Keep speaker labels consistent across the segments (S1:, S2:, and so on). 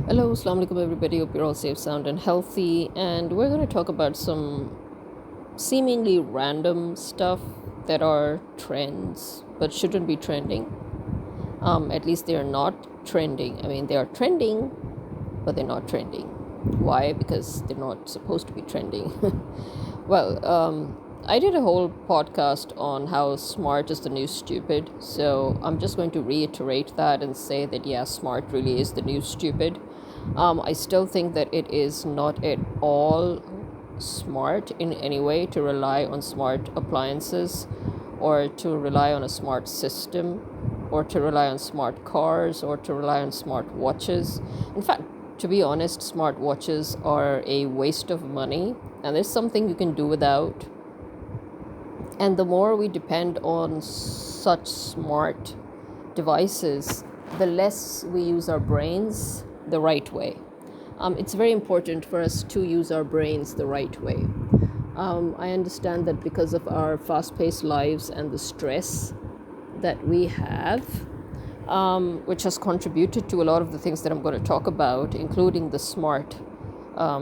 S1: Hello, Assalamu alaikum everybody. Hope you're all safe, sound, and healthy. And we're going to talk about some seemingly random stuff that are trends but shouldn't be trending. At least they are not trending. I mean, they are trending, but they're not trending. Why? Because they're not supposed to be trending. Well, I did a whole podcast on how smart is the new stupid. So I'm just going to reiterate that and say that, yeah, smart really is the new stupid. I still think that it is not at all smart in any way to rely on smart appliances or to rely on a smart system or to rely on smart cars or to rely on smart watches. In fact, to be honest, smart watches are a waste of money and there's something you can do without. And the more we depend on such smart devices, the less we use our brains the right way. It's very important for us to use our brains the right way. I understand that because of our fast paced lives and the stress that we have, which has contributed to a lot of the things that I'm going to talk about, including the smart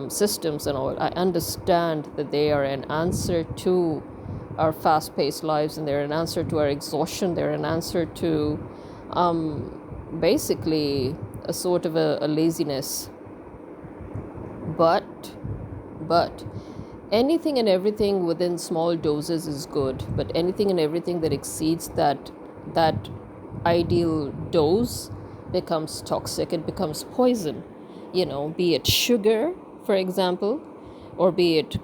S1: systems and all, I understand that they are an answer to our fast paced lives and they're an answer to our exhaustion, they're an answer to basically a sort of a laziness. But anything and everything within small doses is good, but anything and everything that exceeds that ideal dose becomes toxic, it becomes poison. Be it sugar, for example, or be it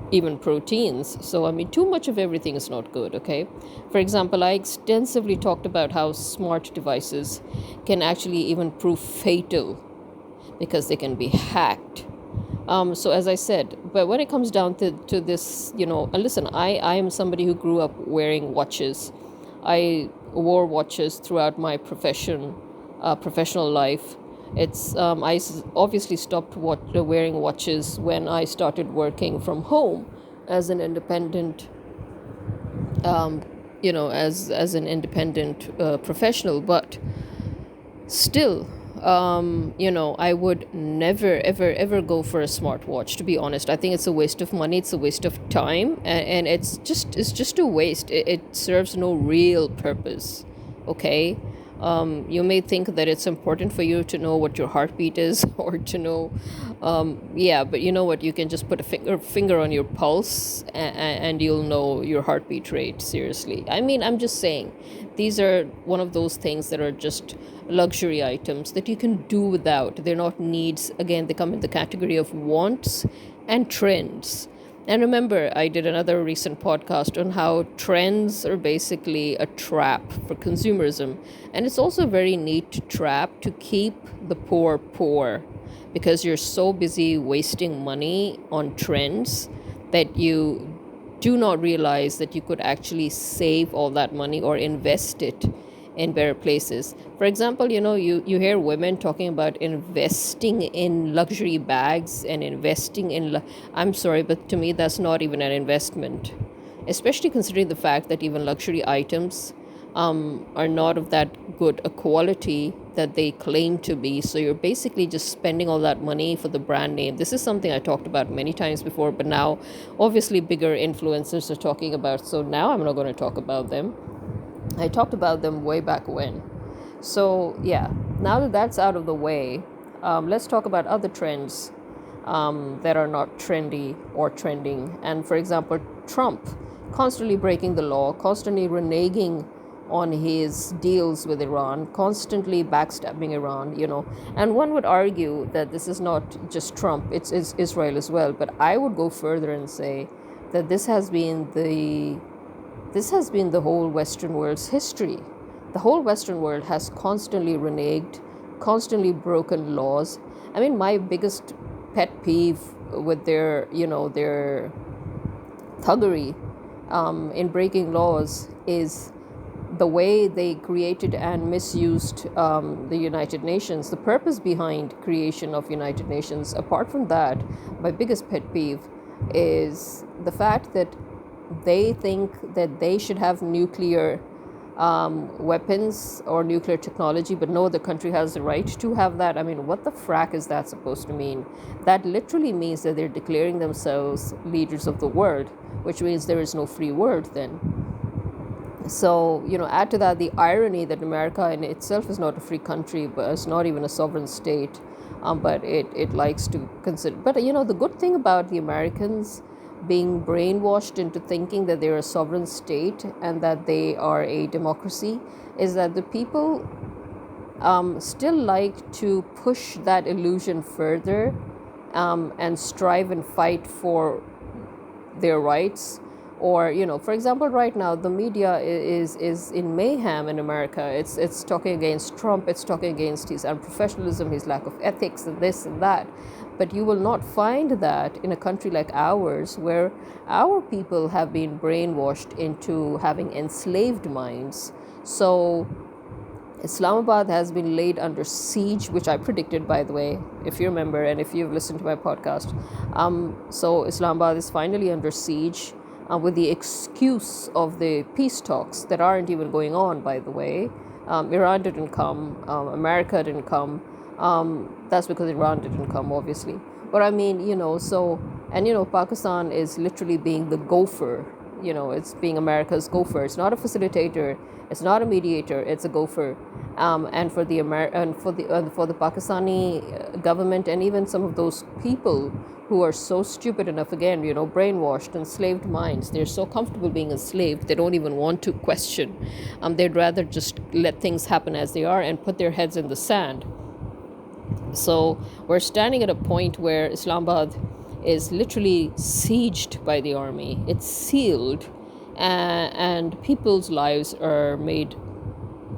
S1: even proteins. So, I mean, too much of everything is not good, okay? For example, I extensively talked about how smart devices can actually even prove fatal because they can be hacked. So, as I said, but when it comes down to this, and listen, I am somebody who grew up wearing watches. I wore watches throughout my professional life. I obviously stopped wearing watches when I started working from home as an independent, as an independent professional. But still, I would never, ever, ever go for a smartwatch. To be honest, I think it's a waste of money. It's a waste of time, and it's just a waste. It serves no real purpose. Okay. You may think that it's important for you to know what your heartbeat is or to know, yeah, but you know what? You can just put a finger on your pulse and you'll know your heartbeat rate. Seriously. I mean, I'm just saying, these are one of those things that are just luxury items that you can do without. They're not needs. Again, they come in the category of wants and trends. And remember, I did another recent podcast on how trends are basically a trap for consumerism. And it's also a very neat trap to keep the poor poor because you're so busy wasting money on trends that you do not realize that you could actually save all that money or invest it in better places. For example, you hear women talking about investing in luxury bags and investing in. I'm sorry, but to me, that's not even an investment, especially considering the fact that even luxury items are not of that good a quality that they claim to be. So you're basically just spending all that money for the brand name. This is something I talked about many times before, but now obviously bigger influencers are talking about. So now I'm not going to talk about them. I talked about them way back when. So, yeah, now that that's out of the way, let's talk about other trends that are not trendy or trending. And for example, Trump constantly breaking the law, constantly reneging on his deals with Iran, constantly backstabbing Iran. And one would argue that this is not just Trump, it's Israel as well. But I would go further and say that this has been the whole Western world's history. The whole Western world has constantly reneged, constantly broken laws. I mean, my biggest pet peeve with their thuggery in breaking laws is the way they created and misused the United Nations. The purpose behind creation of United Nations, apart from that, my biggest pet peeve is the fact that they think that they should have nuclear weapons or nuclear technology, but no other country has the right to have that. I mean, what the frack is that supposed to mean? That literally means that they're declaring themselves leaders of the world, which means there is no free world then. So, add to that the irony that America in itself is not a free country, but it's not even a sovereign state, but it likes to consider. But, the good thing about the Americans being brainwashed into thinking that they're a sovereign state and that they are a democracy is that the people still like to push that illusion further, and strive and fight for their rights. Or, for example, right now the media is in mayhem in America. It's talking against Trump, it's talking against his unprofessionalism, his lack of ethics, and this and that. But you will not find that in a country like ours, where our people have been brainwashed into having enslaved minds. So Islamabad has been laid under siege, which I predicted, by the way, if you remember, and if you've listened to my podcast. So Islamabad is finally under siege, with the excuse of the peace talks that aren't even going on, by the way. Iran didn't come, America didn't come. That's because Iran didn't come, obviously. But I mean, Pakistan is literally being the gopher. It's being America's gopher. It's not a facilitator. It's not a mediator. It's a gopher. And for the for the Pakistani government, and even some of those people who are so stupid enough, again, brainwashed, enslaved minds. They're so comfortable being enslaved, they don't even want to question. They'd rather just let things happen as they are and put their heads in the sand. So we're standing at a point where Islamabad is literally sieged by the army. It's sealed, and people's lives are made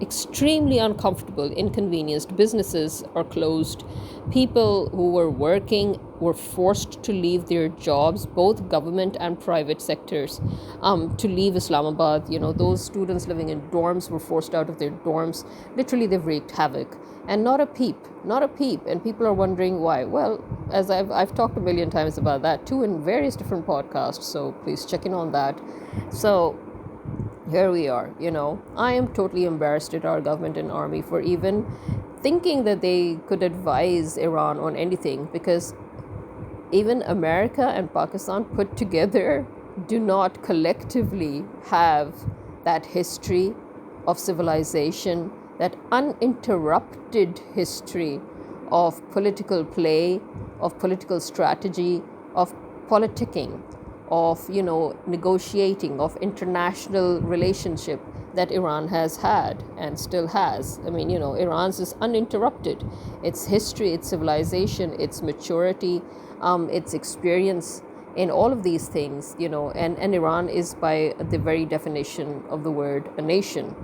S1: extremely uncomfortable, inconvenienced. Businesses are closed. People who were working were forced to leave their jobs, both government and private sectors, to leave Islamabad. Those students living in dorms were forced out of their dorms. Literally, they've wreaked havoc. And not a peep. And people are wondering why. Well, as I've talked a million times about that too in various different podcasts, so please check in on that. So here we are. I am totally embarrassed at our government and army for even thinking that they could advise Iran on anything, because even America and Pakistan put together do not collectively have that history of civilization, that uninterrupted history of political play, of political strategy, of politicking, of negotiating, of international relationship that Iran has had and still has. I mean, Iran's is uninterrupted. Its history, its civilization, its maturity, its experience in all of these things, and Iran is, by the very definition of the word, a nation,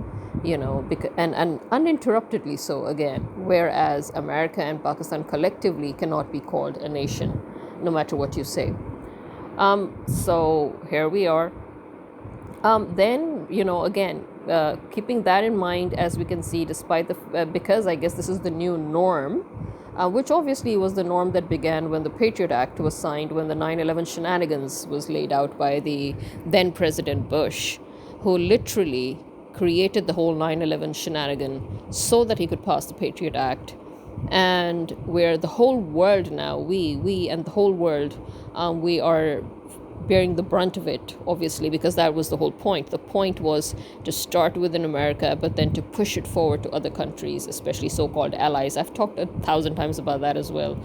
S1: and uninterruptedly so, again, whereas America and Pakistan collectively cannot be called a nation, no matter what you say. So here we are. Then, again, keeping that in mind, as we can see, despite because I guess this is the new norm, which obviously was the norm that began when the Patriot Act was signed, when the 9/11 shenanigans was laid out by the then President Bush, who literally created the whole 9/11 shenanigan so that he could pass the Patriot Act. And where the whole world now, we and the whole world, we are bearing the brunt of it, obviously, because that was the whole point. The point was to start within America, but then to push it forward to other countries, especially so-called allies. I've talked 1,000 times about that as well,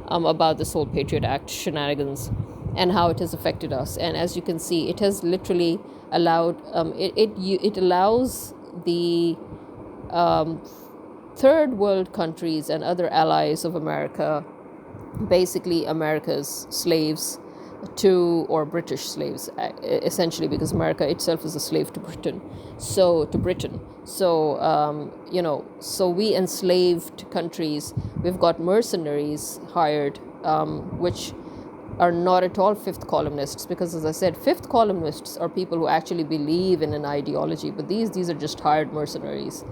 S1: about this whole Patriot Act shenanigans and how it has affected us. And as you can see, it has literally allowed, it allows the third world countries and other allies of America, basically America's slaves, or British slaves, essentially, because America itself is a slave to Britain. So we enslaved countries, we've got mercenaries hired, which are not at all fifth columnists, because, as I said, fifth columnists are people who actually believe in an ideology, but these are just hired mercenaries.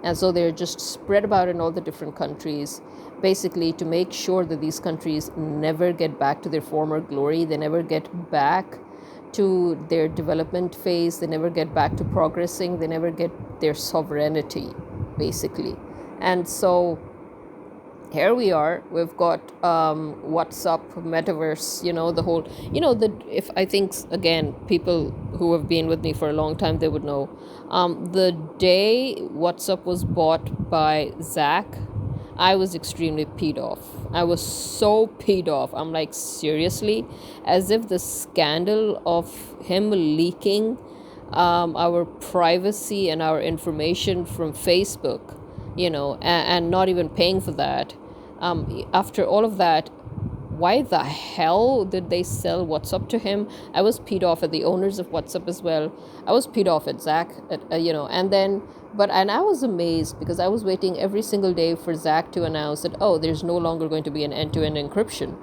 S1: And so they're just spread about in all the different countries, basically to make sure that these countries never get back to their former glory. They never get back to their development phase. They never get back to progressing. They never get their sovereignty, basically. And so here we are. We've got WhatsApp, metaverse. The whole. The if I think again, people who have been with me for a long time, they would know. The day WhatsApp was bought by Zach, I was extremely peed off. I was so peed off. I'm like, seriously? As if the scandal of him leaking our privacy and our information from Facebook, and not even paying for that. After all of that, why the hell did they sell WhatsApp to him? I was peed off at the owners of WhatsApp as well. I was peed off at Zach, and I was amazed because I was waiting every single day for Zach to announce that, oh, there's no longer going to be an end-to-end encryption.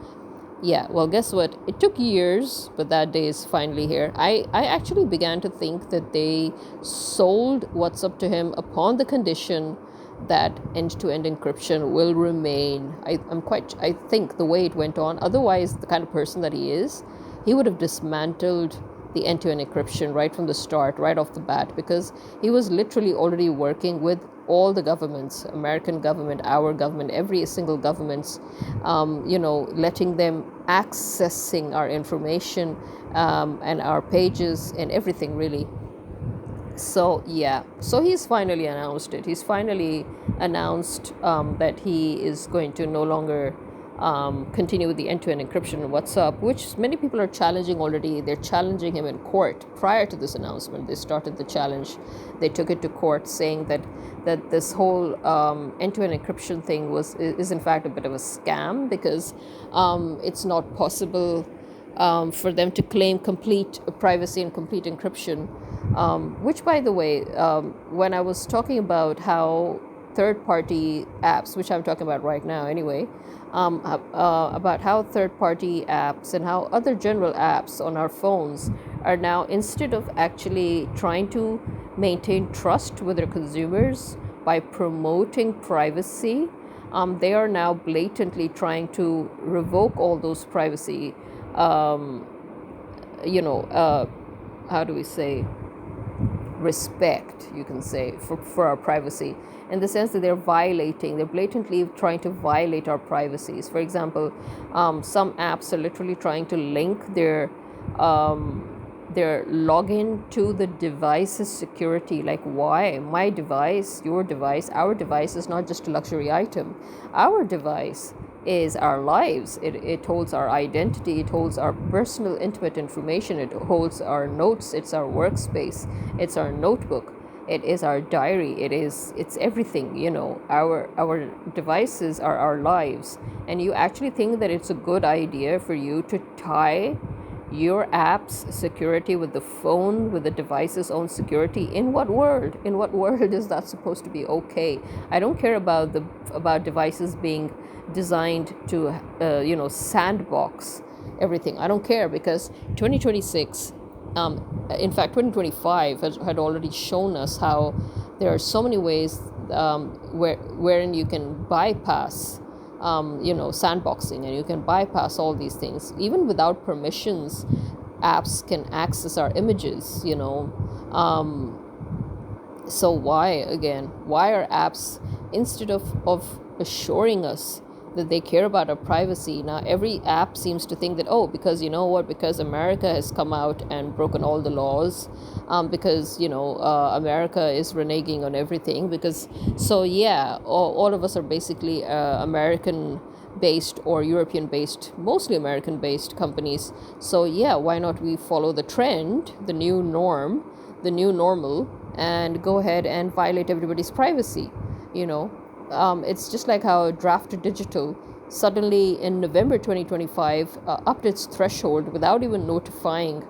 S1: Yeah, well, guess what? It took years, but that day is finally here. I actually began to think that they sold WhatsApp to him upon the condition that end-to-end encryption will remain. I think the way it went on, otherwise the kind of person that he is, he would have dismantled the end-to-end encryption right from the start, right off the bat, because he was literally already working with all the governments, American government, our government, every single government's, letting them accessing our information and our pages and everything, really. So yeah, so he's finally announced it. He's finally announced that he is going to no longer continue with the end-to-end encryption in WhatsApp, which many people are challenging already. They're challenging him in court. Prior to this announcement, they started the challenge. They took it to court, saying that this whole end-to-end encryption thing is in fact a bit of a scam, because it's not possible for them to claim complete privacy and complete encryption. Which, by the way, when I was talking about how third-party apps, which I'm talking about right now anyway, about how third-party apps and how other general apps on our phones are now, instead of actually trying to maintain trust with their consumers by promoting privacy, they are now blatantly trying to revoke all those privacy, how do we say, respect, you can say, for our privacy, in the sense that they're blatantly trying to violate our privacies. For example, some apps are literally trying to link their login to the device's security. Like, why? My device, your device, our device is not just a luxury item. Our device is our lives. It holds our identity. It holds our personal, intimate information. It holds our notes. It's our workspace. It's our notebook. It is our diary. It's everything. Our devices are our lives. And you actually think that it's a good idea for you to tie your app's security with the phone, with the device's own security? In what world? In what world is that supposed to be okay? I don't care about devices being designed to sandbox everything. I don't care, because 2026, in fact 2025 had already shown us how there are so many ways wherein you can bypass sandboxing, and you can bypass all these things. Even without permissions, apps can access our images. So why are apps, instead of assuring us that they care about our privacy, now every app seems to think that, because because America has come out and broken all the laws, because America is reneging on everything, all of us are basically American based or European based, mostly American based companies. So yeah, why not we follow the trend, the new norm, the new normal, and go ahead and violate everybody's privacy? It's just like how Draft Digital suddenly in November 2025 upped its threshold without even notifying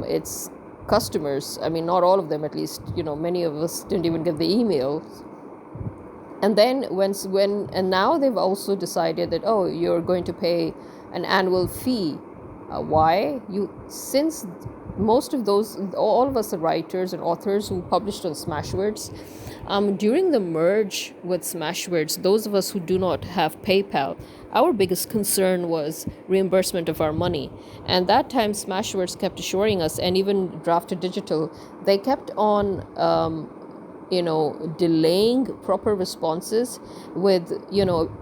S1: its customers. I mean, not all of them, at least. Many of us didn't even get the email. And then and now they've also decided that, you're going to pay an annual fee. Why? Since most of those, all of us, the writers and authors who published on Smashwords, during the merge with Smashwords, those of us who do not have PayPal, our biggest concern was reimbursement of our money. And that time, Smashwords kept assuring us, and even Drafted Digital, they kept on delaying proper responses with,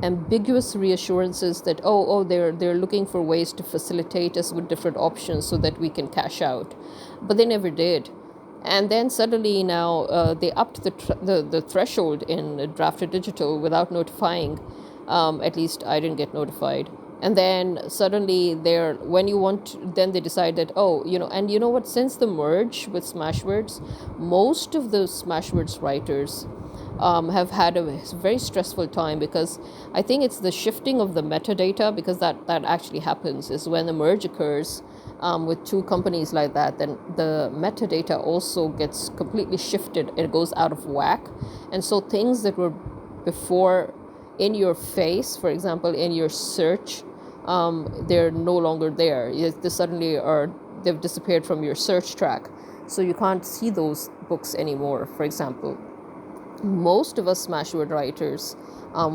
S1: ambiguous reassurances that, they're looking for ways to facilitate us with different options so that we can cash out. But they never did. And then suddenly now they upped the threshold in Drafted Digital without notifying. At least I didn't get notified. And then suddenly then they decide that, and you know what, since the merge with Smashwords, most of the Smashwords writers have had a very stressful time, because I think it's the shifting of the metadata, because that actually happens is when the merge occurs with two companies like that, then the metadata also gets completely shifted. It goes out of whack. And so things that were before in your face, for example, in your search, they're no longer there. They suddenly they've disappeared from your search track. So you can't see those books anymore, for example. Most of us Smashword writers,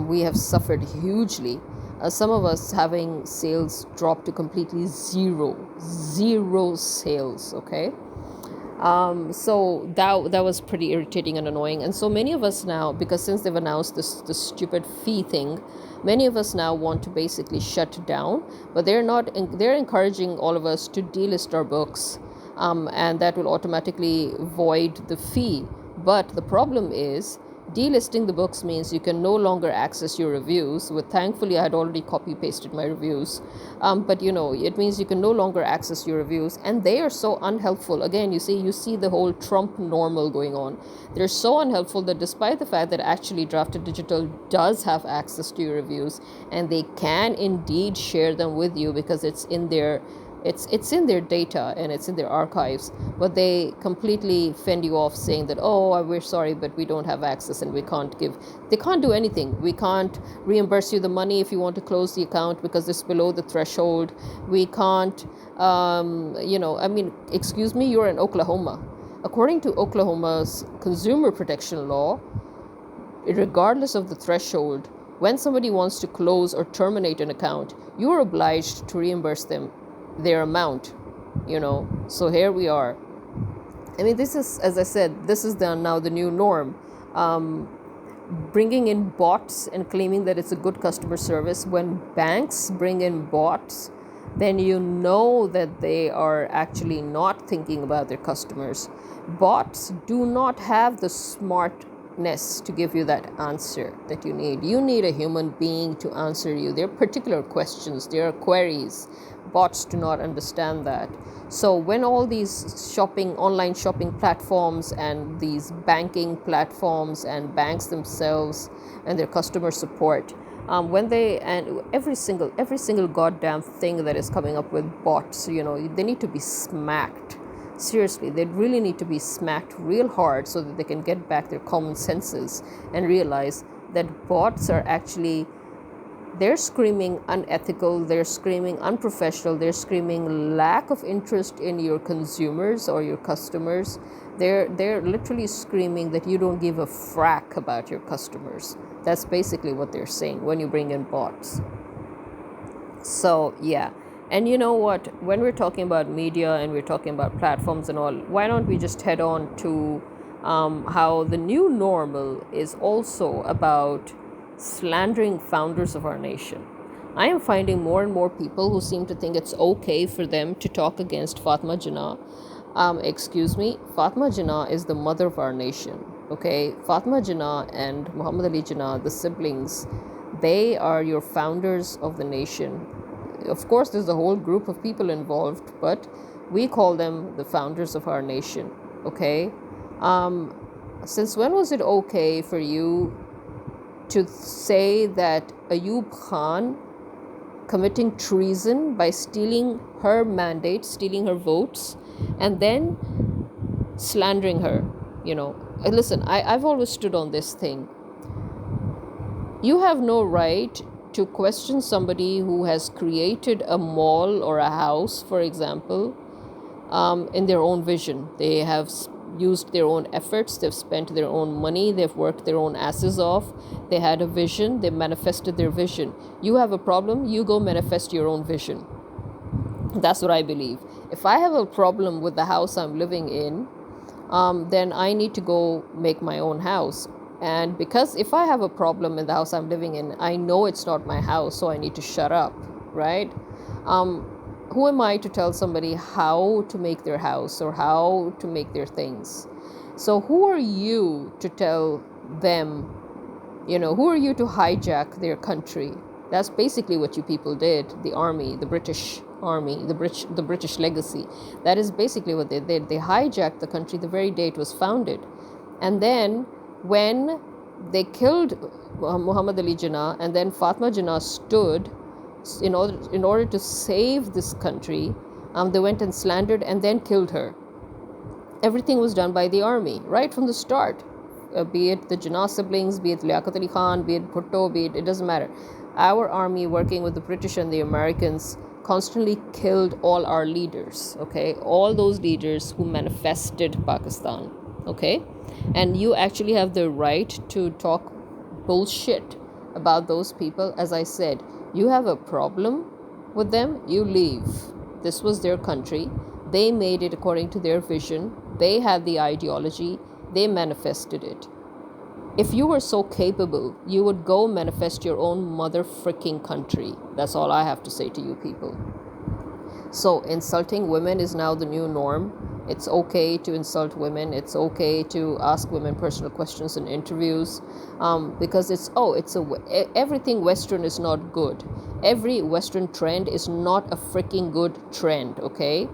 S1: we have suffered hugely. Some of us having sales drop to completely zero sales, okay? So that was pretty irritating and annoying. And so many of us now, because since they've announced this stupid fee thing, many of us now want to basically shut down. But they're encouraging all of us to delist our books, and that will automatically void the fee. But the problem is, delisting the books means you can no longer access your reviews. Thankfully, I had already copy pasted my reviews, but it means you can no longer access your reviews, and they are so unhelpful. Again, you see the whole Trump normal going on. They're so unhelpful that despite the fact that actually Drafted Digital does have access to your reviews, and they can indeed share them with you because it's in their data and it's in their archives, but they completely fend you off, saying that, we're sorry, but we don't have access and they can't do anything. We can't reimburse you the money if you want to close the account because it's below the threshold. We can't, excuse me, you're in Oklahoma. According to Oklahoma's consumer protection law, regardless of the threshold, when somebody wants to close or terminate an account, you are obliged to reimburse them their amount, so here we are. I mean, this is, as I said, this is now the new norm. Bringing in bots and claiming that it's a good customer service. When banks bring in bots, then you know that they are actually not thinking about their customers. Bots do not have the smartness to give you that answer that you need. You need a human being to answer you. There are particular questions, there are queries. Bots do not understand that. So when all these online shopping platforms and these banking platforms and banks themselves and their customer support, every single goddamn thing that is coming up with bots, they need to be smacked. Seriously, they really need to be smacked real hard so that they can get back their common senses and realize that bots are actually, they're screaming unethical, they're screaming unprofessional, they're screaming lack of interest in your consumers or your customers. They're literally screaming that you don't give a frack about your customers. That's basically what they're saying when you bring in bots. So, yeah. And you know what? When we're talking about media and we're talking about platforms and all, why don't we just head on to how the new normal is also about slandering founders of our nation. I am finding more and more people who seem to think it's okay for them to talk against Fatma Jinnah. Fatma Jinnah is the mother of our nation. Okay, Fatma Jinnah and Muhammad Ali Jinnah, the siblings, they are your founders of the nation. Of course, there's a whole group of people involved, but we call them the founders of our nation. Okay, since when was it okay for you to say that Ayub Khan committing treason by stealing her mandate, stealing her votes, and then slandering her? And listen, I've always stood on this thing. You have no right to question somebody who has created a mall or a house, for example, in their own vision. They have used their own efforts, they've spent their own money, they've worked their own asses off. They had a vision, they manifested their vision. You have a problem, you go manifest your own vision. That's what I believe. If I have a problem with the house I'm living in, then I need to go make my own house. And because if I have a problem in the house I'm living in, I know it's not my house, so I need to shut up, right? Who am I to tell somebody how to make their house or how to make their things? So who are you to tell them, who are you to hijack their country? That's basically what you people did. The army, the British army, the British legacy. That is basically what they did. They hijacked the country the very day it was founded. And then when they killed Muhammad Ali Jinnah, and then Fatma Jinnah stood in order to save this country, they went and slandered and then killed her. Everything was done by the army right from the start, be it the Jinnah siblings, be it Liaquat Ali Khan, be it Bhutto, it doesn't matter. Our army, working with the British and the Americans, constantly killed all our leaders, okay? All those leaders who manifested Pakistan, okay? And you actually have the right to talk bullshit about those people. As I said, you have a problem with them, you leave. This was their country. They made it according to their vision. They had the ideology. They manifested it. If you were so capable, you would go manifest your own mother freaking country. That's all I have to say to you people. So insulting women is now the new norm. It's okay to insult women. It's okay to ask women personal questions in interviews, because everything Western is not good. Every Western trend is not a freaking good trend, okay?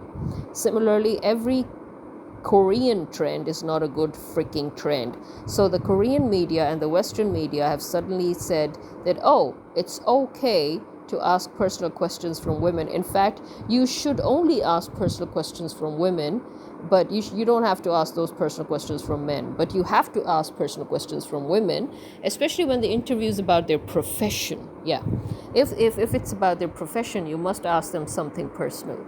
S1: Similarly, every Korean trend is not a good freaking trend. So the Korean media and the Western media have suddenly said that, it's okay to ask personal questions from women. In fact, you should only ask personal questions from women, but you don't have to ask those personal questions from men. But you have to ask personal questions from women, especially when the interview is about their profession. Yeah, if it's about their profession, you must ask them something personal.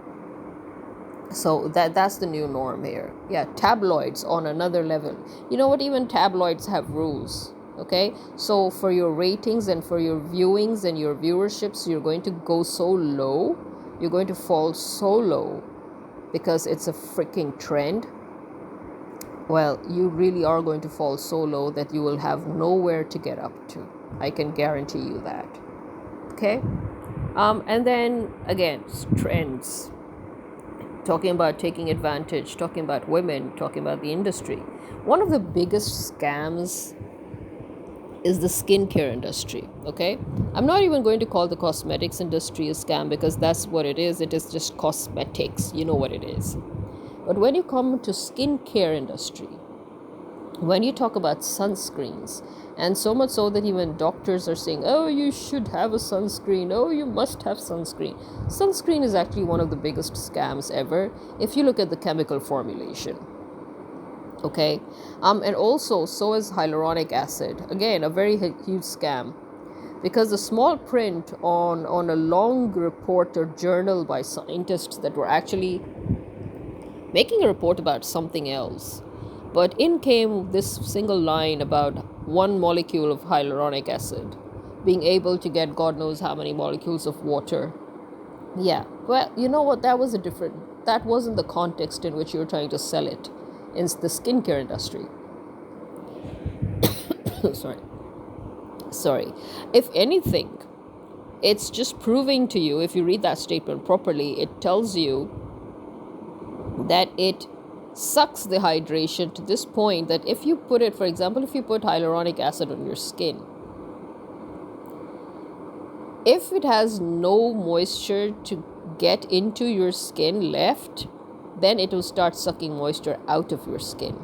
S1: So that's the new norm here. Yeah, tabloids on another level. You know what? Even tabloids have rules. Okay, so for your ratings and for your viewings and your viewerships, you're going to go so low. You're going to fall so low because it's a freaking trend. Well, you really are going to fall so low that you will have nowhere to get up to. I can guarantee you that. Okay, and then again, trends. Talking about taking advantage, talking about women, talking about the industry. One of the biggest scams is the skincare industry, okay? I'm not even going to call the cosmetics industry a scam because that's what it is. It is just cosmetics. You know what it is. But when you come to skincare industry, when you talk about sunscreens, and so much so that even doctors are saying, you should have a sunscreen. You must have sunscreen. Sunscreen is actually one of the biggest scams ever if you look at the chemical formulation. Okay, and also so is hyaluronic acid. Again, a very huge scam, because the small print on a long report or journal by scientists that were actually making a report about something else, but in came this single line about one molecule of hyaluronic acid being able to get God knows how many molecules of water. Yeah, well, you know what? That wasn't the context in which you were trying to sell it in the skincare industry. Sorry. If anything, it's just proving to you, if you read that statement properly, it tells you that it sucks the hydration to this point that if you put it, for example, if you put hyaluronic acid on your skin, if it has no moisture to get into your skin left, then it will start sucking moisture out of your skin.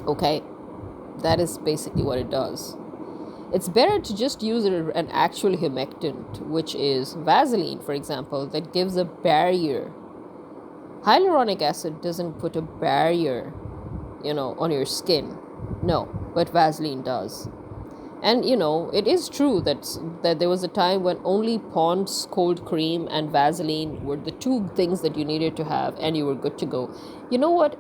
S1: Okay, that is basically what it does. It's better to just use an actual humectant, which is Vaseline, for example, that gives a barrier. Hyaluronic acid doesn't put a barrier, on your skin. No, but Vaseline does. And it is true that there was a time when only Pond's cold cream and Vaseline were the two things that you needed to have, and you were good to go. You know what?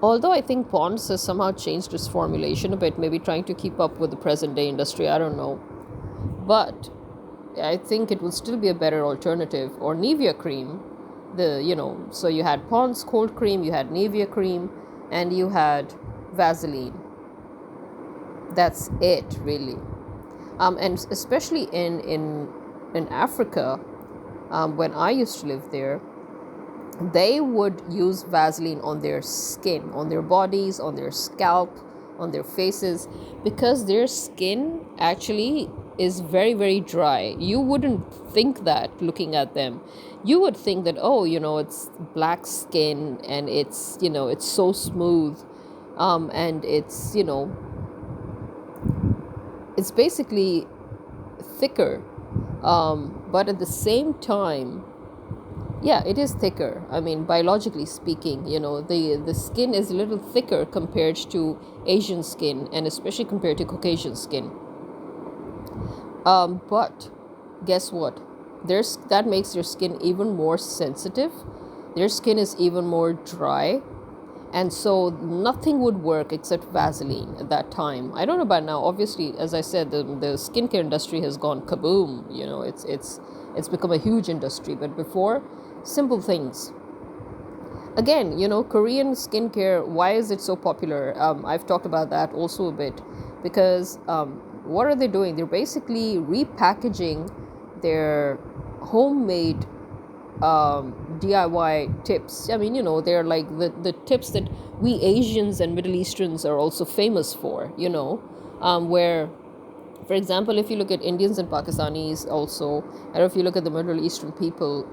S1: Although I think Pond's has somehow changed its formulation a bit, maybe trying to keep up with the present day industry, I don't know. But I think it would still be a better alternative. Or Nivea cream. So you had Pond's cold cream, you had Nivea cream, and you had Vaseline. That's it, really. And especially in Africa, when I used to live there, they would use Vaseline on their skin, on their bodies, on their scalp, on their faces, because their skin actually is very, very dry. You wouldn't think that looking at them. You would think that, oh, it's black skin and it's so smooth, and it's basically thicker. But at the same time, yeah, it is thicker. I mean, biologically speaking, the skin is a little thicker compared to Asian skin, and especially compared to Caucasian skin. But guess what? That makes their skin even more sensitive. Their skin is even more dry, and so nothing would work except Vaseline at that time. I don't know about now. Obviously, as I said, the skincare industry has gone kaboom. It's become a huge industry. But before, simple things. Again, Korean skincare. Why is it so popular? I've talked about that also a bit, because what are they doing? They're basically repackaging their homemade DIY tips. I mean, they're like the tips that we Asians and Middle Easterns are also famous for, where, for example, if you look at Indians and Pakistanis also, and if you look at the Middle Eastern people,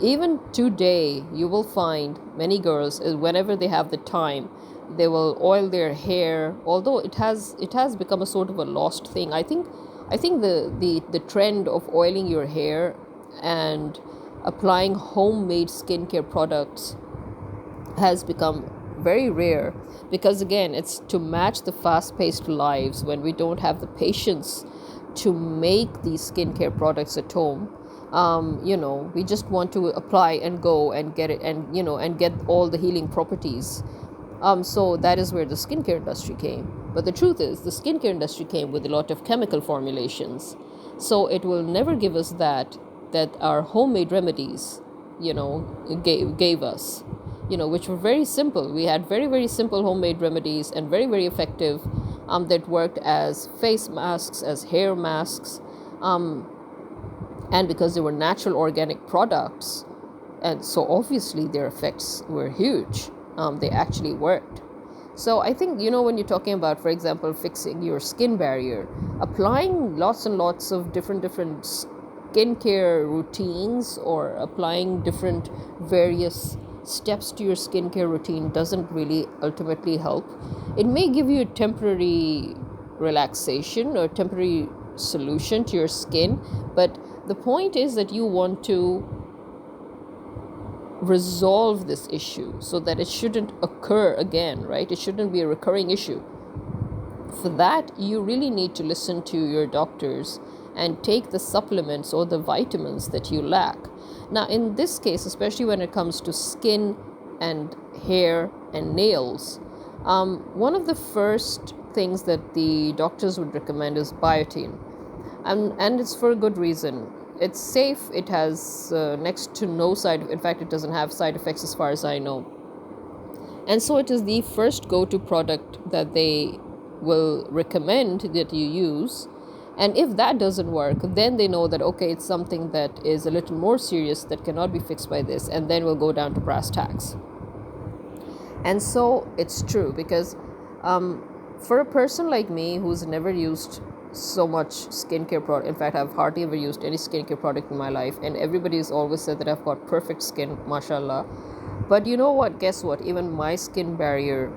S1: even today, you will find many girls, whenever they have the time, they will oil their hair. Although it has become a sort of a lost thing. I think the trend of oiling your hair and applying homemade skincare products has become very rare, because again, it's to match the fast-paced lives when we don't have the patience to make these skincare products at home. We just want to apply and go and get it, and get all the healing properties. So that is where the skincare industry came. But the truth is, the skincare industry came with a lot of chemical formulations. So it will never give us that our homemade remedies, gave us, which were very simple. We had very, very simple homemade remedies, and very, very effective, that worked as face masks, as hair masks. And because they were natural organic products, and so obviously their effects were huge. They actually worked. So I think, when you're talking about, for example, fixing your skin barrier, applying lots and lots of different skincare routines, or applying different various steps to your skincare routine doesn't really ultimately help. It may give you a temporary relaxation or temporary solution to your skin, but the point is that you want to resolve this issue so that it shouldn't occur again, right? It shouldn't be a recurring issue. For that, you really need to listen to your doctors and take the supplements or the vitamins that you lack. Now, in this case, especially when it comes to skin and hair and nails, one of the first things that the doctors would recommend is biotin. And it's for a good reason. It's safe. It has next to no in fact, it doesn't have side effects as far as I know. And so it is the first go-to product that they will recommend that you use. And if that doesn't work, then they know that, okay, it's something that is a little more serious that cannot be fixed by this, and then we'll go down to brass tacks. And so it's true, because for a person like me who's never used so much skincare product, in fact, I've hardly ever used any skincare product in my life, and everybody has always said that I've got perfect skin, mashallah. But you know what? Guess what? Even my skin barrier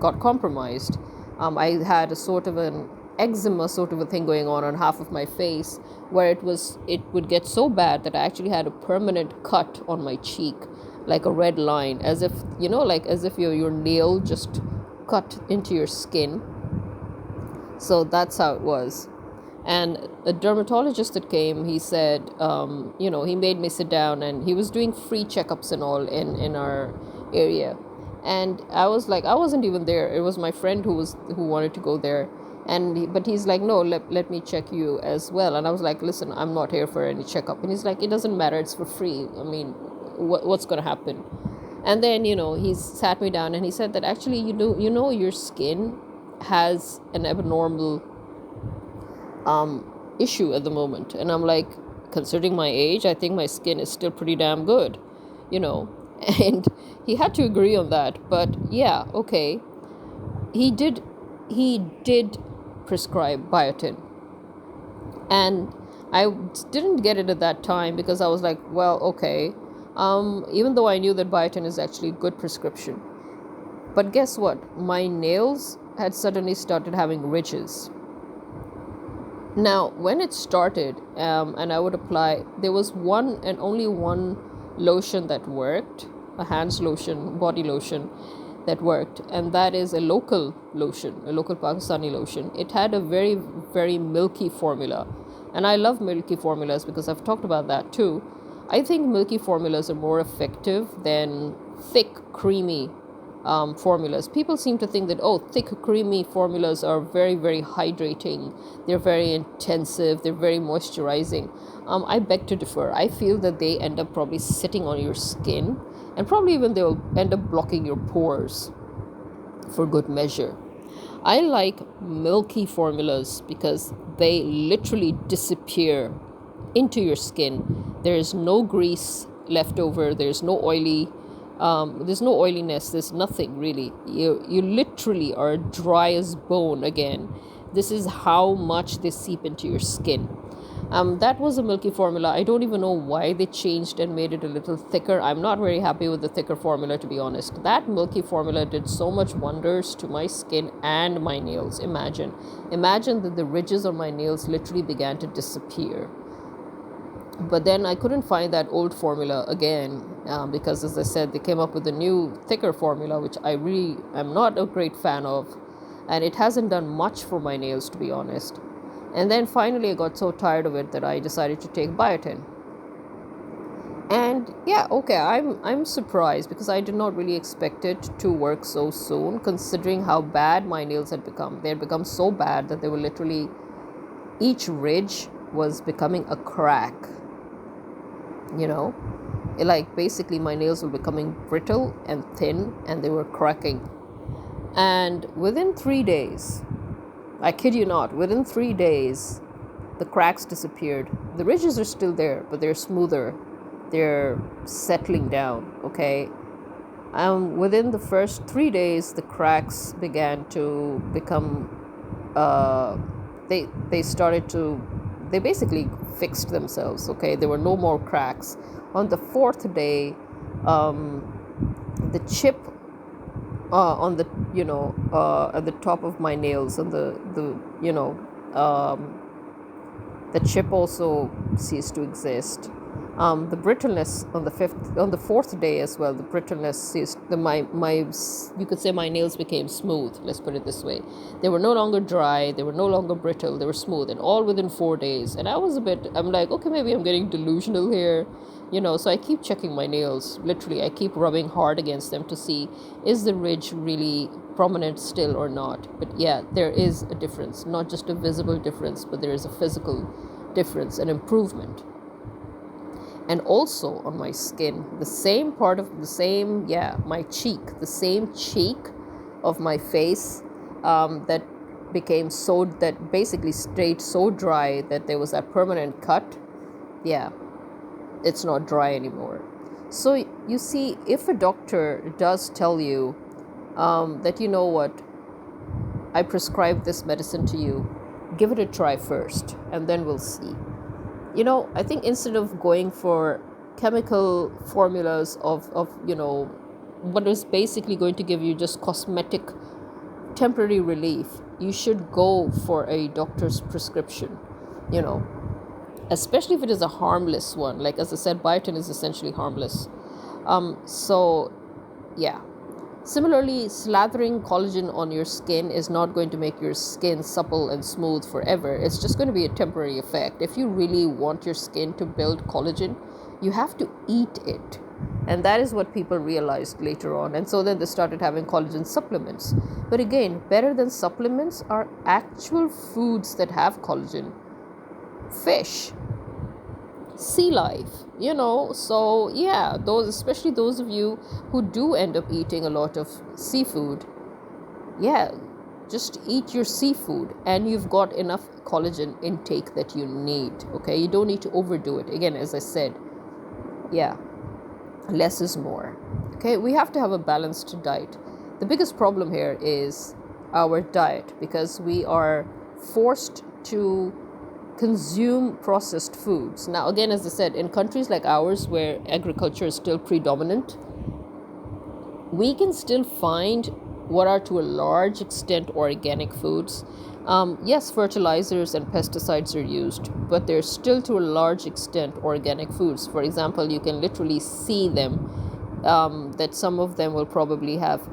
S1: got compromised. I had a sort of an eczema sort of a thing going on half of my face, where it would get so bad that I actually had a permanent cut on my cheek, like a red line, as if your nail just cut into your skin. So that's how it was. And a dermatologist that came, he said, he made me sit down, and he was doing free checkups and all in our area. And I was like, I wasn't even there. It was my friend who wanted to go there. But he's like, no, let me check you as well. And I was like, listen, I'm not here for any checkup. And he's like, it doesn't matter. It's for free. I mean, what's going to happen? And then, he sat me down and he said that actually, your skin has an abnormal issue at the moment. And I'm like, considering my age, I think my skin is still pretty damn good, you know. And he had to agree on that. But yeah, okay. He did prescribe biotin. And I didn't get it at that time because I was like, well, okay. Even though I knew that biotin is actually a good prescription. But guess what? My nails had suddenly started having ridges. Now, when it started, and I would apply, there was one and only one lotion that worked, a hands lotion, body lotion that worked, and that is a local lotion, a local Pakistani lotion. It had a very, very milky formula. And I love milky formulas because I've talked about that too. I think milky formulas are more effective than thick, creamy formulas. People seem to think that, thick, creamy formulas are very, very hydrating. They're very intensive. They're very moisturizing. I beg to differ. I feel that they end up probably sitting on your skin, and probably even they'll end up blocking your pores for good measure. I like milky formulas because they literally disappear into your skin. There is no grease left over. There's no oiliness. There's nothing really. You literally are dry as bone again. This is how much they seep into your skin. That was a milky formula. I don't even know why they changed and made it a little thicker. I'm not very happy with the thicker formula, to be honest. That milky formula did so much wonders to my skin and my nails. Imagine that the ridges on my nails literally began to disappear. But then I couldn't find that old formula again because, as I said, they came up with a new, thicker formula, which I really am not a great fan of. And it hasn't done much for my nails, to be honest. And then finally I got so tired of it that I decided to take biotin. And yeah, okay, I'm surprised because I did not really expect it to work so soon, considering how bad my nails had become. They had become so bad that they were literally, each ridge was becoming a crack. Like basically my nails were becoming brittle and thin, and they were cracking. And within 3 days, I kid you not, within 3 days, the cracks disappeared. The ridges are still there, but they're smoother. They're settling down, okay? Within the first 3 days, the cracks began to become, they basically fixed themselves, okay? There were no more cracks. On the fourth day, the chip on the at the top of my nails, and the chip also ceased to exist. The brittleness on the fourth day as well. The brittleness ceased. You could say my nails became smooth. Let's put it this way: they were no longer dry. They were no longer brittle. They were smooth, and all within 4 days. And I'm like, okay, maybe I'm getting delusional here. So I keep checking my nails. Literally, I keep rubbing hard against them to see, is the ridge really prominent still or not? But yeah, there is a difference, not just a visible difference, but there is a physical difference, an improvement. And also on my skin, my cheek of my face, that basically stayed so dry that there was that permanent cut. Yeah, it's not dry anymore. So you see, if a doctor does tell you that, I prescribe this medicine to you, give it a try first, and then we'll see. I think instead of going for chemical formulas of what is basically going to give you just cosmetic temporary relief, you should go for a doctor's prescription, especially if it is a harmless one. Like, as I said, biotin is essentially harmless. So yeah. Similarly, slathering collagen on your skin is not going to make your skin supple and smooth forever. It's just going to be a temporary effect. If you really want your skin to build collagen, you have to eat it. And that is what people realized later on. And so then they started having collagen supplements. But again, better than supplements are actual foods that have collagen. Fish, sea life, so yeah, those, especially those of you who do end up eating a lot of seafood, yeah, just eat your seafood and you've got enough collagen intake that you need. Okay, you don't need to overdo it. Again, as I said, yeah, less is more. Okay, we have to have a balanced diet. The biggest problem here is our diet, because we are forced to consume processed foods. Now, again, as I said, in countries like ours where agriculture is still predominant, we can still find what are to a large extent organic foods. Yes, fertilizers and pesticides are used, but they're still to a large extent organic foods. For example, you can literally see them, that some of them will probably have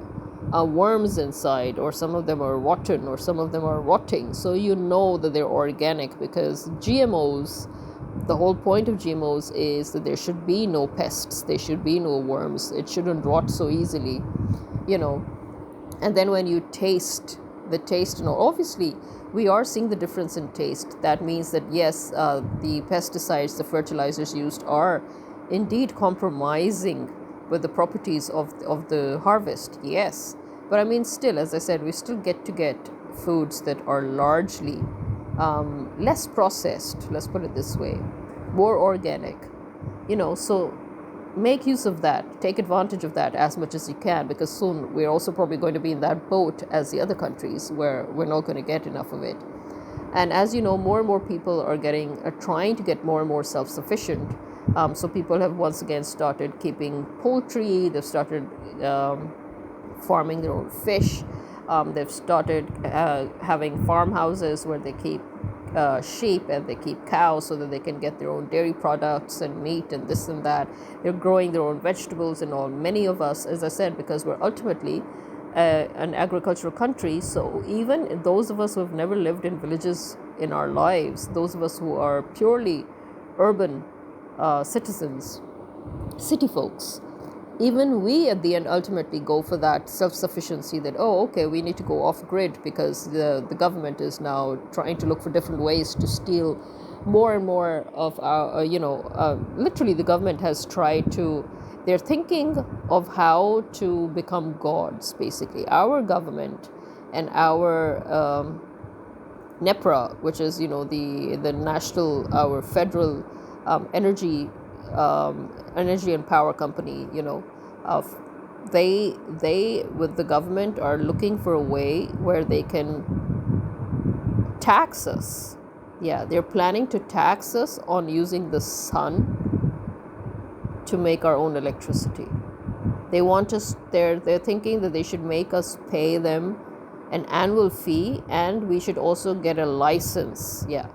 S1: worms inside, or some of them are rotten, or some of them are rotting. So you know that they're organic, because GMOs, the whole point of GMOs is that there should be no pests, there should be no worms, it shouldn't rot so easily, you know. And then when you taste the taste, obviously we are seeing the difference in taste. That means that yes, the pesticides, the fertilizers used are indeed compromising with the properties of the harvest, yes. But I mean, still, as I said, we still get foods that are largely less processed, let's put it this way, more organic, so make use of that, take advantage of that as much as you can, because soon we're also probably going to be in that boat as the other countries, where we're not going to get enough of it. And as you know, more and more people are trying to get more and more self-sufficient. So people have once again started keeping poultry, they've started farming their own fish, they've started having farmhouses where they keep sheep and they keep cows, so that they can get their own dairy products and meat and this and that. They're growing their own vegetables and all. Many of us, as I said, because we're ultimately an agricultural country, so even those of us who have never lived in villages in our lives, those of us who are purely urban citizens, city folks, even we at the end ultimately go for that self-sufficiency, that, oh, okay, we need to go off grid because the government is now trying to look for different ways to steal more and more of our, literally the government has tried to, they're thinking of how to become gods, basically. Our government and our NEPRA, which is, the national, our federal energy and power company, they with the government are looking for a way where they can tax us. Yeah, they're planning to tax us on using the sun to make our own electricity. They want us, they're thinking that they should make us pay them an annual fee, and we should also get a license. Yeah,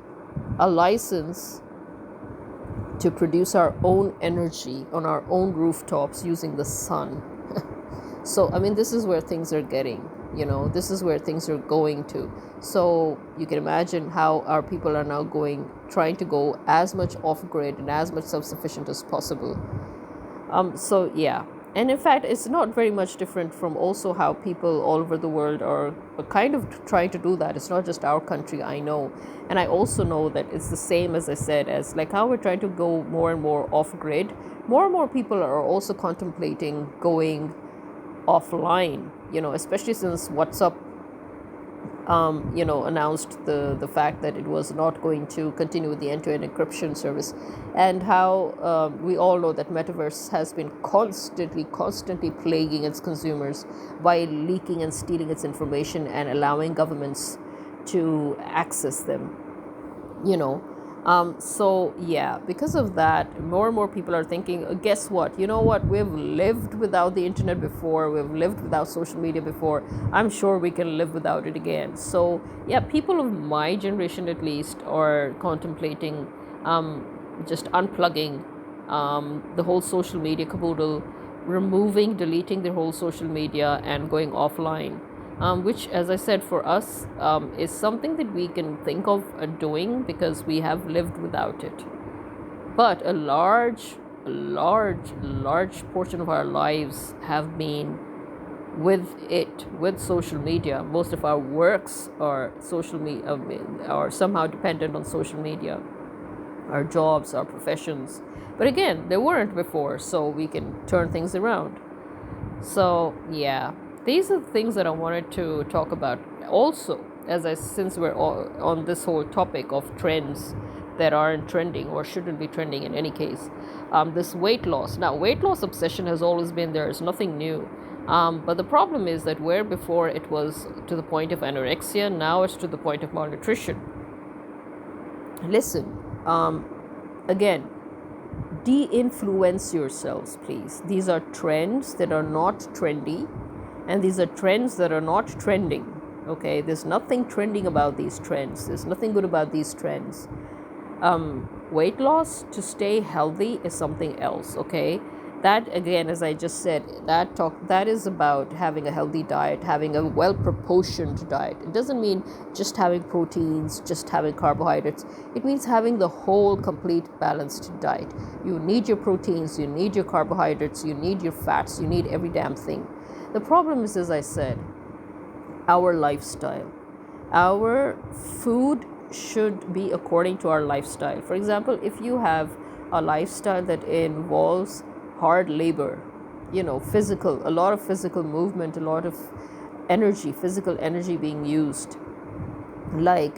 S1: a license to produce our own energy on our own rooftops using the sun. So, I mean, this is where things are getting, this is where things are going to. So you can imagine how our people are now trying to go as much off grid and as much self-sufficient as possible. So yeah. And in fact, it's not very much different from also how people all over the world are kind of trying to do that. It's not just our country, I know. And I also know that it's the same, as I said, as like how we're trying to go more and more off grid. More and more people are also contemplating going offline, especially since WhatsApp announced the fact that it was not going to continue with the end-to-end encryption service, and how we all know that Metaverse has been constantly plaguing its consumers by leaking and stealing its information and allowing governments to access them, so yeah, because of that, more and more people are thinking, guess what, we've lived without the internet before, we've lived without social media before, I'm sure we can live without it again. So yeah, people of my generation at least are contemplating just unplugging the whole social media caboodle, removing, deleting their whole social media and going offline, which, as I said, for us is something that we can think of doing because we have lived without it. But a large portion of our lives have been with it, with social media. Most of our works are social media, are somehow dependent on social media, our jobs, our professions. But again, they weren't before, so we can turn things around. So yeah, these are the things that I wanted to talk about. Also, since we're all on this whole topic of trends that aren't trending or shouldn't be trending in any case, this weight loss. Now, weight loss obsession has always been there. It's nothing new. But the problem is that where before it was to the point of anorexia, now it's to the point of malnutrition. Listen, again, de-influence yourselves, please. These are trends that are not trendy, and these are trends that are not trending. Okay, there's nothing trending about these trends. There's nothing good about these trends. Weight loss to stay healthy is something else. Okay, that again, as I just said, that is about having a healthy diet, having a well proportioned diet. It doesn't mean just having proteins, just having carbohydrates. It means having the whole complete balanced diet. You need your proteins, you need your carbohydrates, you need your fats, you need every damn thing. The problem is, as I said, our lifestyle. Our food should be according to our lifestyle. For example, if you have a lifestyle that involves hard labor, a lot of physical movement, a lot of energy, physical energy being used, like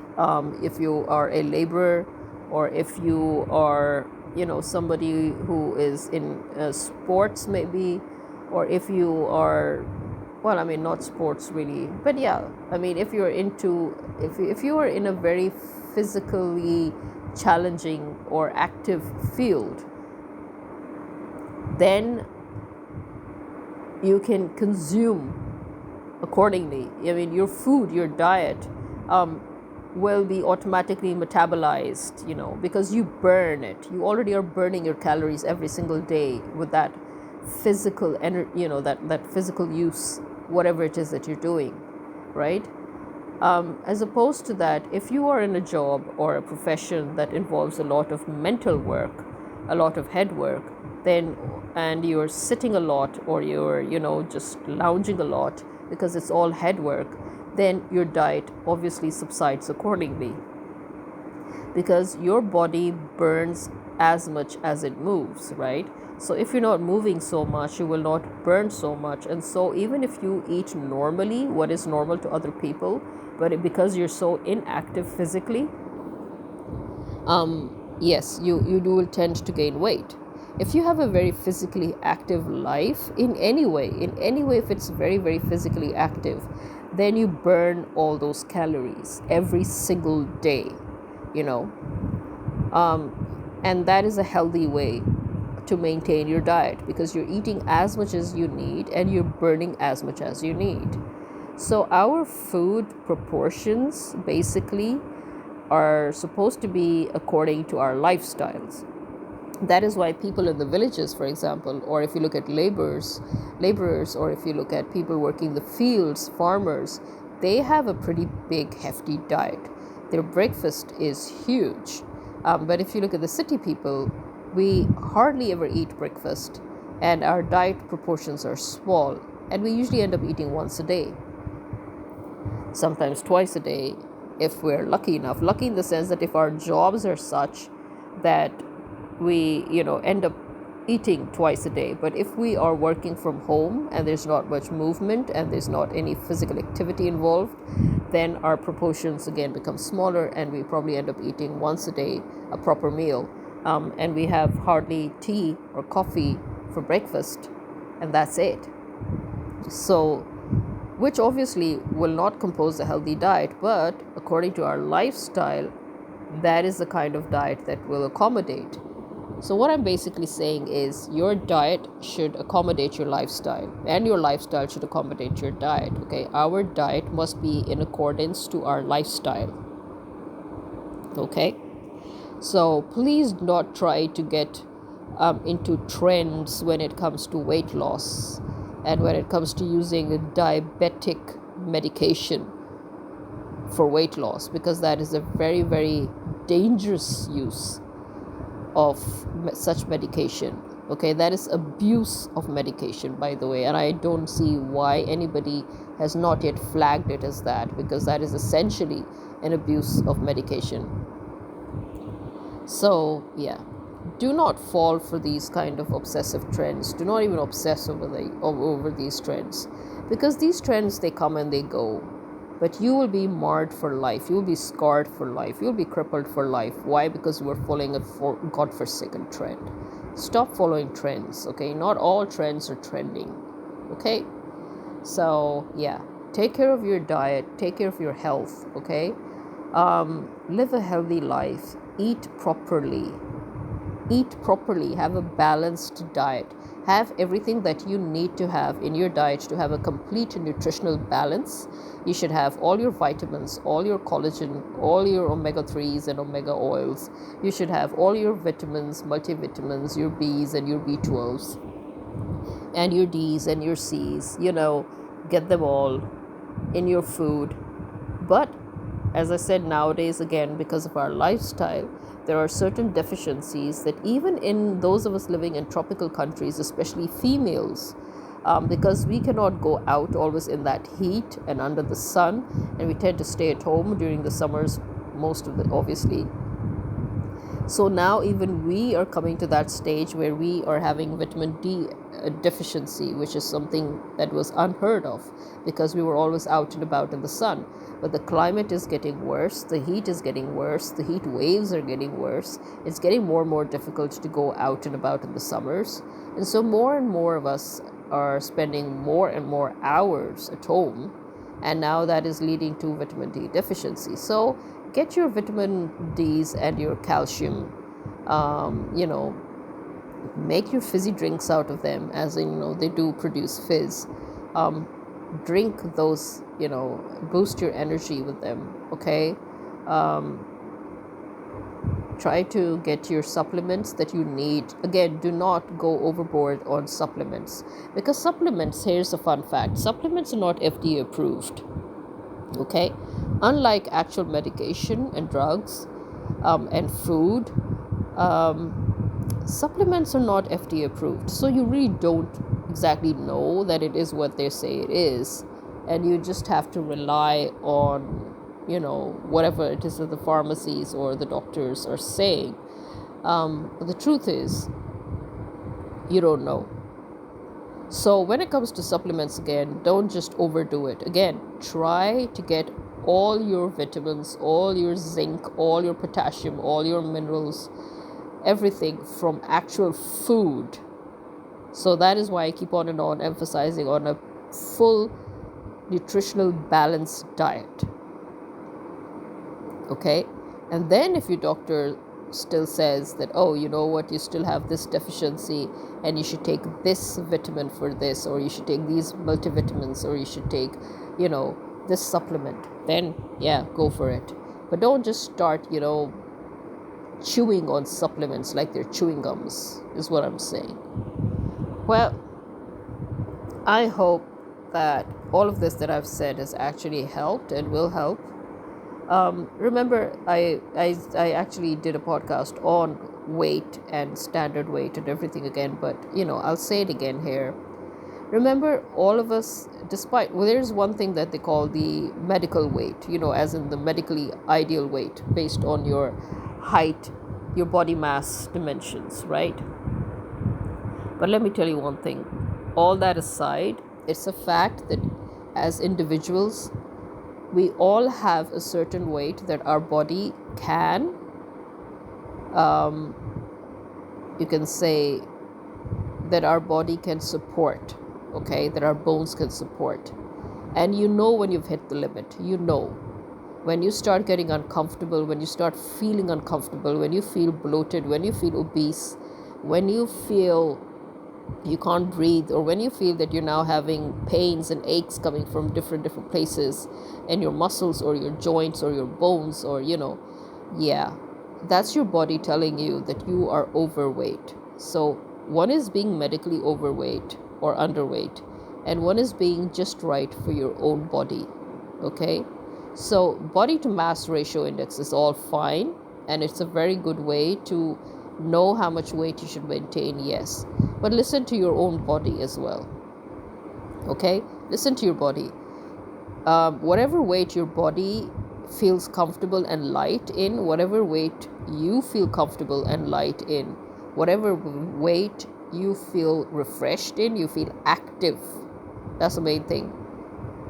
S1: if you are a laborer, or if you are, somebody who is in sports maybe, or if you are, well, I mean, not sports really, but yeah, I mean, if you're into, if you are in a very physically challenging or active field, then you can consume accordingly. I mean, your food, your diet will be automatically metabolized, because you burn it. You already are burning your calories every single day with that physical energy, that physical use, whatever it is that you're doing, right? As opposed to that, if you are in a job or a profession that involves a lot of mental work, a lot of head work, then, and you're sitting a lot, or you're, just lounging a lot because it's all head work, then your diet obviously subsides accordingly, because your body burns as much as it moves, right? So if you're not moving so much, you will not burn so much. And so even if you eat normally, what is normal to other people, but because you're so inactive physically, yes, you will tend to gain weight. If you have a very physically active life, in any way, if it's very, very physically active, then you burn all those calories every single day, and that is a healthy way to maintain your diet, because you're eating as much as you need and you're burning as much as you need. So our food proportions basically are supposed to be according to our lifestyles. That is why people in the villages, for example, or if you look at laborers, or if you look at people working the fields, farmers, they have a pretty big, hefty diet. Their breakfast is huge. But if you look at the city people, we hardly ever eat breakfast, and our diet proportions are small, and we usually end up eating once a day, sometimes twice a day, if we're lucky enough. Lucky in the sense that if our jobs are such that we, end up eating twice a day. But if we are working from home and there's not much movement and there's not any physical activity involved, then our proportions again become smaller, and we probably end up eating once a day a proper meal. And we have hardly tea or coffee for breakfast, and that's it. So, which obviously will not compose a healthy diet, but according to our lifestyle, that is the kind of diet that will accommodate. So what I'm basically saying is your diet should accommodate your lifestyle, and your lifestyle should accommodate your diet. Okay, our diet must be in accordance to our lifestyle. Okay, so please not try to get into trends when it comes to weight loss and when it comes to using a diabetic medication for weight loss, because that is a very, very dangerous use of such medication. Okay, that is abuse of medication, by the way, and I don't see why anybody has not yet flagged it as that, because that is essentially an abuse of medication. So yeah, do not fall for these kind of obsessive trends. Do not even obsess over these trends, because these trends, they come and they go, but you will be marred for life. You will be scarred for life. You will be crippled for life. Why? Because you are following a godforsaken trend. Stop following trends. Okay, not all trends are trending. Okay, so yeah, take care of your diet, take care of your health. Okay, live a healthy life, eat properly, have a balanced diet, have everything that you need to have in your diet to have a complete nutritional balance. You should have all your vitamins, all your collagen, all your omega-3s and omega oils. You should have all your vitamins, multivitamins, your Bs and your B12s, and your Ds and your Cs. Get them all in your food. But as I said, nowadays, again, because of our lifestyle, there are certain deficiencies that even in those of us living in tropical countries, especially females, because we cannot go out always in that heat and under the sun, and we tend to stay at home during the summers, most of it, obviously. So now even we are coming to that stage where we are having vitamin D deficiency, which is something that was unheard of because we were always out and about in the sun. But the climate is getting worse, the heat is getting worse, the heat waves are getting worse. It's getting more and more difficult to go out and about in the summers. And so more and more of us are spending more and more hours at home. And now that is leading to vitamin D deficiency. So get your vitamin Ds and your calcium. Make your fizzy drinks out of them, as in, they do produce fizz. Drink those, boost your energy with them. Okay. Try to get your supplements that you need. Again, do not go overboard on supplements, because supplements, here's a fun fact, supplements are not FDA approved. Okay, unlike actual medication and drugs and food, supplements are not FDA approved. So you really don't exactly know that it is what they say it is, and you just have to rely on whatever it is that the pharmacies or the doctors are saying. But the truth is, you don't know. So when it comes to supplements, again, don't just overdo it. Again, try to get all your vitamins, all your zinc, all your potassium, all your minerals, everything from actual food. So that is why I keep on and on emphasizing on a full nutritional balanced diet. Okay, and then if your doctor still says that, oh, you know what, you still have this deficiency and you should take this vitamin for this, or you should take these multivitamins, or you should take this supplement, then yeah, go for it. But don't just start chewing on supplements like they're chewing gums, is what I'm saying. Well, I hope that all of this that I've said has actually helped and will help. Remember, I actually did a podcast on weight and standard weight and everything again, but I'll say it again here. Remember, all of us, there's one thing that they call the medical weight, as in the medically ideal weight based on your height, your body mass dimensions, right? But let me tell you one thing. All that aside, it's a fact that as individuals, we all have a certain weight that our body can, you can say, that our body can support, okay, that our bones can support. And when you've hit the limit, when you start getting uncomfortable, when you start feeling uncomfortable, when you feel bloated, when you feel obese, when you feel you can't breathe, or when you feel that you're now having pains and aches coming from different places in your muscles or your joints or your bones, or that's your body telling you that you are overweight. So one is being medically overweight or underweight, and one is being just right for your own body. Okay? So body to mass ratio index is all fine, and it's a very good way to know how much weight you should maintain, yes. But listen to your own body as well. Okay? Listen to your body. Whatever weight your body feels comfortable and light in, whatever weight you feel comfortable and light in, whatever weight you feel refreshed in, you feel active. That's the main thing.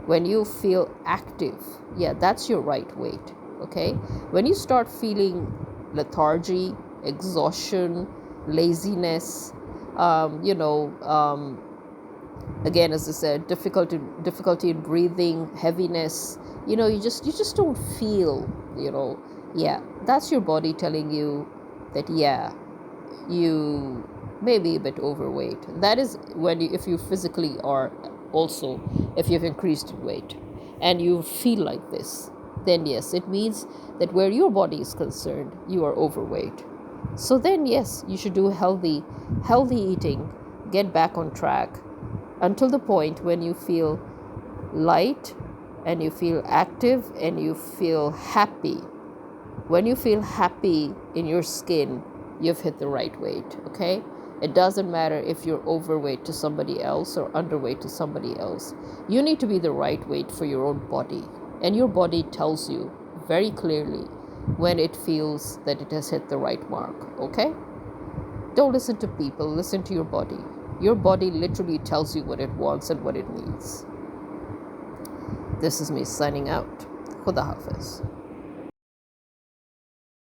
S1: When you feel active, yeah, that's your right weight. Okay? When you start feeling lethargy, exhaustion, laziness, you know, again, as I said, difficulty in breathing, heaviness, you know, you just don't feel, you know, yeah, that's your body telling you that, yeah, you may be a bit overweight. That is when you, if you physically are, also if you've increased in weight and you feel like this, then yes, it means that where your body is concerned, you are overweight. So then yes, you should do healthy eating, get back on track until the point when you feel light and you feel active and you feel happy. When you feel happy in your skin, you've hit the right weight. Okay? It doesn't matter if you're overweight to somebody else or underweight to somebody else. You need to be the right weight for your own body, and your body tells you very clearly when it feels that it has hit the right mark. Okay? Don't listen to people, listen to your body. Your body literally tells you what it wants and what it needs. This is me signing out. Khuda Hafiz.